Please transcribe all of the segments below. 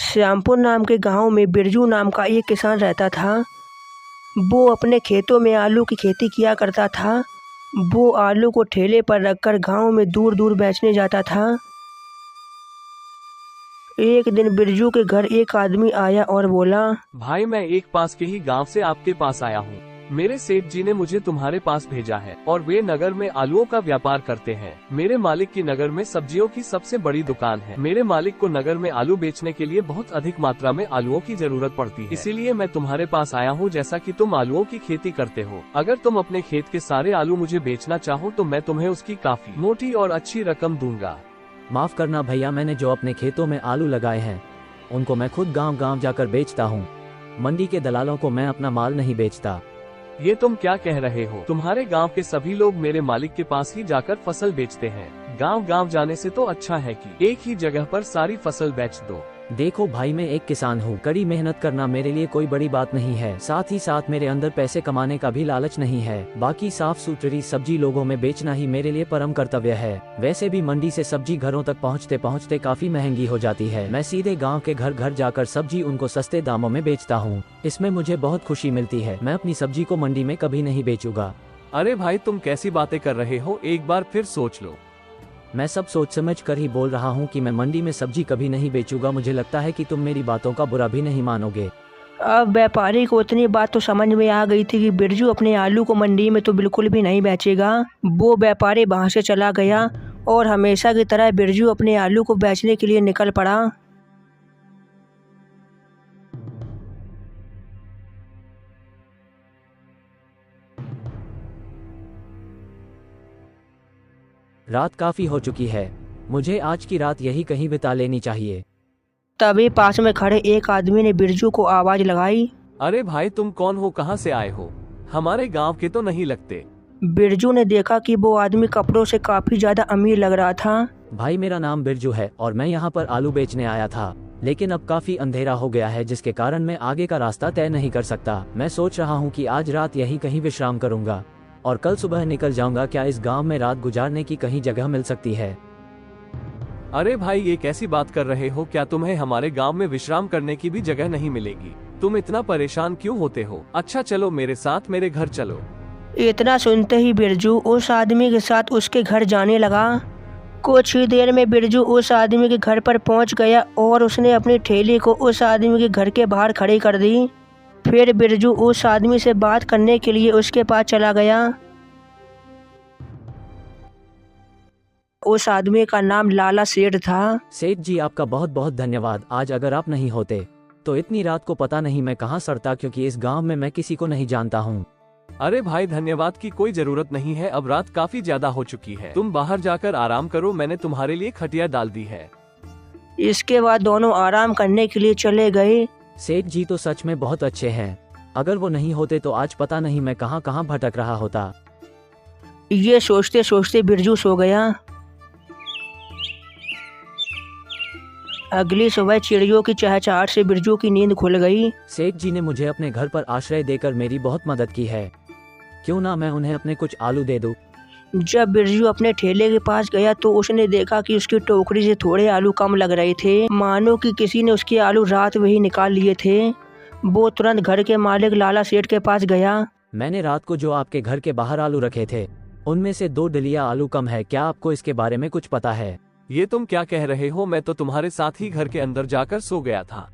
श्यामपुर नाम के गांव में बिरजू नाम का एक किसान रहता था। वो अपने खेतों में आलू की खेती किया करता था। वो आलू को ठेले पर रखकर गांव में दूर दूर बेचने जाता था। एक दिन बिरजू के घर एक आदमी आया और बोला, भाई मैं एक पास के ही गांव से आपके पास आया हूँ। मेरे सेठ जी ने मुझे तुम्हारे पास भेजा है और वे नगर में आलूओं का व्यापार करते हैं। मेरे मालिक की नगर में सब्जियों की सबसे बड़ी दुकान है। मेरे मालिक को नगर में आलू बेचने के लिए बहुत अधिक मात्रा में आलूओं की जरूरत पड़ती है, इसीलिए मैं तुम्हारे पास आया हूँ। जैसा कि तुम आलूओं की खेती करते हो, अगर तुम अपने खेत के सारे आलू मुझे बेचना चाहो तो मैं तुम्हें उसकी काफी मोटी और अच्छी रकम दूंगा। माफ करना भैया, मैंने जो अपने खेतों में आलू लगाए हैं उनको मैं खुद गांव गांव जाकर बेचता हूं। मंडी के दलालों को मैं अपना माल नहीं बेचता। ये तुम क्या कह रहे हो? तुम्हारे गांव के सभी लोग मेरे मालिक के पास ही जाकर फसल बेचते हैं। गांव गांव जाने से तो अच्छा है कि एक ही जगह पर सारी फसल बेच दो। देखो भाई, मैं एक किसान हूँ। कड़ी मेहनत करना मेरे लिए कोई बड़ी बात नहीं है। साथ ही साथ मेरे अंदर पैसे कमाने का भी लालच नहीं है। बाकी साफ सुथरी सब्जी लोगों में बेचना ही मेरे लिए परम कर्तव्य है। वैसे भी मंडी से सब्जी घरों तक पहुँचते पहुँचते काफी महंगी हो जाती है। मैं सीधे गाँव के घर घर जाकर सब्जी उनको सस्ते दामों में बेचता हूँ। इसमें मुझे बहुत खुशी मिलती है। मैं अपनी सब्जी को मंडी में कभी नहीं बेचूंगा। अरे भाई, तुम कैसी बातें कर रहे हो? एक बार फिर सोच लो। मैं सब सोच समझ कर ही बोल रहा हूँ कि मैं मंडी में सब्जी कभी नहीं बेचूंगा। मुझे लगता है कि तुम मेरी बातों का बुरा भी नहीं मानोगे। अब व्यापारी को इतनी बात तो समझ में आ गई थी कि बिरजू अपने आलू को मंडी में तो बिल्कुल भी नहीं बेचेगा। वो व्यापारी वहाँ से चला गया और हमेशा की तरह बिरजू अपने आलू को बेचने के लिए निकल पड़ा। रात काफी हो चुकी है, मुझे आज की रात यही कहीं बिता लेनी चाहिए। तभी पास में खड़े एक आदमी ने बिरजू को आवाज लगाई। अरे भाई, तुम कौन हो? कहाँ से आए हो? हमारे गांव के तो नहीं लगते। बिरजू ने देखा कि वो आदमी कपड़ों से काफी ज्यादा अमीर लग रहा था। भाई, मेरा नाम बिरजू है और मैं यहाँ पर आलू बेचने आया था, लेकिन अब काफी अंधेरा हो गया है जिसके कारण मैं आगे का रास्ता तय नहीं कर सकता। मैं सोच रहा हूँ कि आज रात यहीं कहीं विश्राम करूंगा और कल सुबह निकल जाऊंगा। क्या इस गांव में रात गुजारने की कहीं जगह मिल सकती है? अरे भाई, ये कैसी बात कर रहे हो? क्या तुम्हें हमारे गांव में विश्राम करने की भी जगह नहीं मिलेगी? तुम इतना परेशान क्यों होते हो? अच्छा चलो मेरे साथ, मेरे घर चलो। इतना सुनते ही बिरजू उस आदमी के साथ उसके घर जाने लगा। कुछ ही देर में बिरजू उस आदमी के घर पर पहुंच गया और उसने अपनी ठेली को उस आदमी के घर के बाहर खड़ी कर दी। फिर बिरजू उस आदमी से बात करने के लिए उसके पास चला गया। उस आदमी का नाम लाला सेठ था। सेठ जी, आपका बहुत बहुत धन्यवाद। आज अगर आप नहीं होते तो इतनी रात को पता नहीं मैं कहाँ सड़ता, क्योंकि इस गांव में मैं किसी को नहीं जानता हूँ। अरे भाई, धन्यवाद की कोई जरूरत नहीं है। अब रात काफी ज्यादा हो चुकी है, तुम बाहर जाकर आराम करो। मैंने तुम्हारे लिए खटिया डाल दी है। इसके बाद दोनों आराम करने के लिए चले गए। सेठ जी तो सच में बहुत अच्छे हैं। अगर वो नहीं होते तो आज पता नहीं मैं कहाँ कहाँ भटक रहा होता। ये सोचते सोचते बिरजू सो गया। अगली सुबह चिड़ियों की चहचहाट से बिरजू की नींद खुल गई। सेठ जी ने मुझे अपने घर पर आश्रय देकर मेरी बहुत मदद की है। क्यों ना मैं उन्हें अपने कुछ आलू दे दूं। जब बिरजू अपने ठेले के पास गया तो उसने देखा कि उसकी टोकरी से थोड़े आलू कम लग रहे थे, मानो कि किसी ने उसके आलू रात में ही निकाल लिए थे। वो तुरंत घर के मालिक लाला सेठ के पास गया। मैंने रात को जो आपके घर के बाहर आलू रखे थे उनमें से 2 डलिया आलू कम है। क्या आपको इसके बारे में कुछ पता है? ये तुम क्या कह रहे हो? मैं तो तुम्हारे साथ ही घर के अंदर जाकर सो गया था।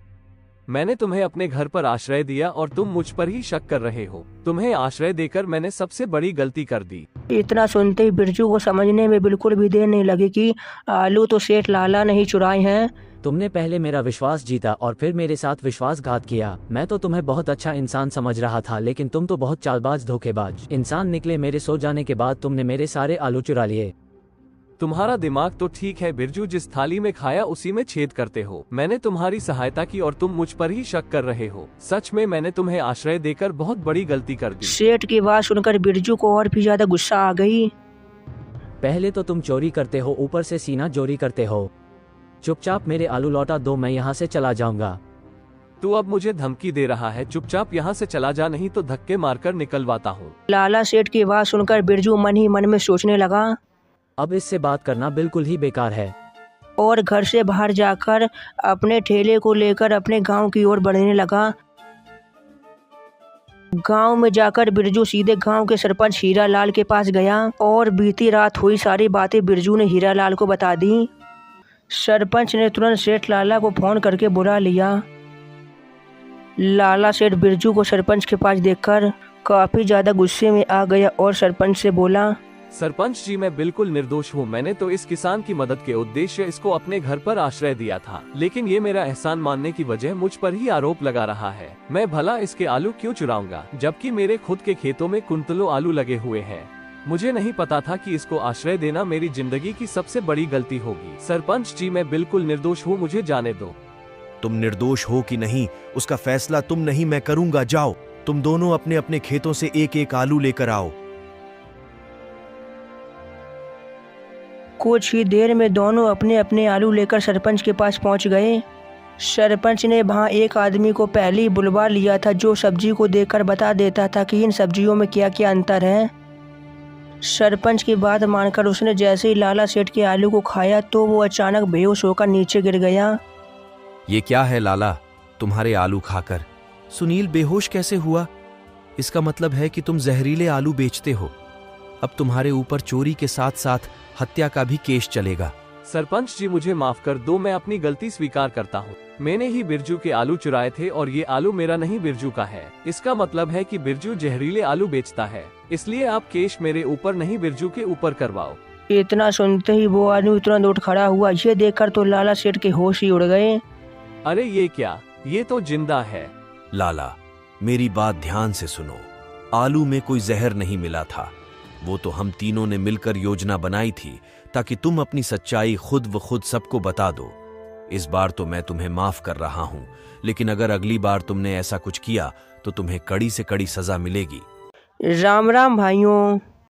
मैंने तुम्हें अपने घर पर आश्रय दिया और तुम मुझ पर ही शक कर रहे हो। तुम्हें आश्रय देकर मैंने सबसे बड़ी गलती कर दी। इतना सुनते ही बिरजू को समझने में बिल्कुल भी देर नहीं लगी कि आलू तो सेठ लाला ने ही चुराए हैं। तुमने पहले मेरा विश्वास जीता और फिर मेरे साथ विश्वासघात किया। मैं तो तुम्हें बहुत अच्छा इंसान समझ रहा था, लेकिन तुम तो बहुत चालबाज धोखेबाज इंसान निकले। मेरे सो जाने के बाद तुमने मेरे सारे आलू चुरा लिए। तुम्हारा दिमाग तो ठीक है बिरजू, जिस थाली में खाया उसी में छेद करते हो। मैंने तुम्हारी सहायता की और तुम मुझ पर ही शक कर रहे हो। सच में मैंने तुम्हें आश्रय देकर बहुत बड़ी गलती कर दी। सेठ की बात सुनकर बिरजू को और भी ज्यादा गुस्सा आ गई। पहले तो तुम चोरी करते हो, ऊपर से सीना चोरी करते हो। चुपचाप मेरे आलू लौटा दो, मैं यहाँ से चला जाऊंगा। तू अब मुझे धमकी दे रहा है? चुपचाप यहाँ से चला जा, नहीं तो धक्के मारकर निकलवाता हूँ। लाला सेठ की बात सुनकर बिरजू मन ही मन में सोचने लगा। अब इससे बात करना बिल्कुल ही बेकार है। और घर से बाहर जाकर अपने ठेले को लेकर अपने गांव की ओर बढ़ने लगा। गांव में जाकर बिरजू सीधे गांव के सरपंच हीरालाल के पास गया और बीती रात हुई सारी बातें बिरजू ने हीरालाल को बता दी। सरपंच ने तुरंत सेठ लाला को फोन करके बुला लिया। लाला सेठ बिरजू को सरपंच के पास देखकर काफी ज्यादा गुस्से में आ गया और सरपंच से बोला, सरपंच जी, मैं बिल्कुल निर्दोष हूँ। मैंने तो इस किसान की मदद के उद्देश्य इसको अपने घर पर आश्रय दिया था, लेकिन ये मेरा एहसान मानने की वजह मुझ पर ही आरोप लगा रहा है। मैं भला इसके आलू क्यों चुराऊंगा, जबकि मेरे खुद के खेतों में कुंतलों आलू लगे हुए हैं। मुझे नहीं पता था कि इसको आश्रय देना मेरी जिंदगी की सबसे बड़ी गलती होगी। सरपंच जी, मैं बिल्कुल निर्दोष हूँ, मुझे जाने दो। तुम निर्दोष हो कि नहीं उसका फैसला तुम नहीं मैं करूंगा। जाओ, तुम दोनों अपने अपने खेतों से एक एक आलू लेकर आओ। कुछ ही देर में दोनों अपने अपने आलू लेकर सरपंच के पास पहुंच गए। सरपंच ने वहां एक आदमी को पहले ही बुलवा लिया था जो सब्जी को देखकर बता देता था कि इन सब्जियों में क्या क्या अंतर है। सरपंच की बात मानकर उसने जैसे ही लाला सेठ के आलू को खाया तो वो अचानक बेहोश होकर नीचे गिर गया। ये क्या है लाला, तुम्हारे आलू खाकर सुनील बेहोश कैसे हुआ? इसका मतलब है कि तुम जहरीले आलू बेचते हो। अब तुम्हारे ऊपर चोरी के साथ साथ हत्या का भी केस चलेगा। सरपंच जी, मुझे माफ कर दो, मैं अपनी गलती स्वीकार करता हूँ। मैंने ही बिरजू के आलू चुराए थे और ये आलू मेरा नहीं बिरजू का है। इसका मतलब है कि बिरजू जहरीले आलू बेचता है, इसलिए आप केस मेरे ऊपर नहीं बिरजू के ऊपर करवाओ। इतना सुनते ही वो आदमी तुरंत उठ खड़ा हुआ। ये देखकर तो लाला सेठ के होश ही उड़ गए। अरे ये क्या, ये तो जिंदा है। लाला, मेरी बात ध्यान से सुनो। आलू में कोई जहर नहीं मिला था। वो तो हम तीनों ने मिलकर योजना बनाई थी ताकि तुम अपनी सच्चाई खुद व खुद सबको बता दो। इस बार तो मैं तुम्हें माफ कर रहा हूं, लेकिन अगर अगली बार तुमने ऐसा कुछ किया तो तुम्हें कड़ी से कड़ी सजा मिलेगी। राम राम भाइयों।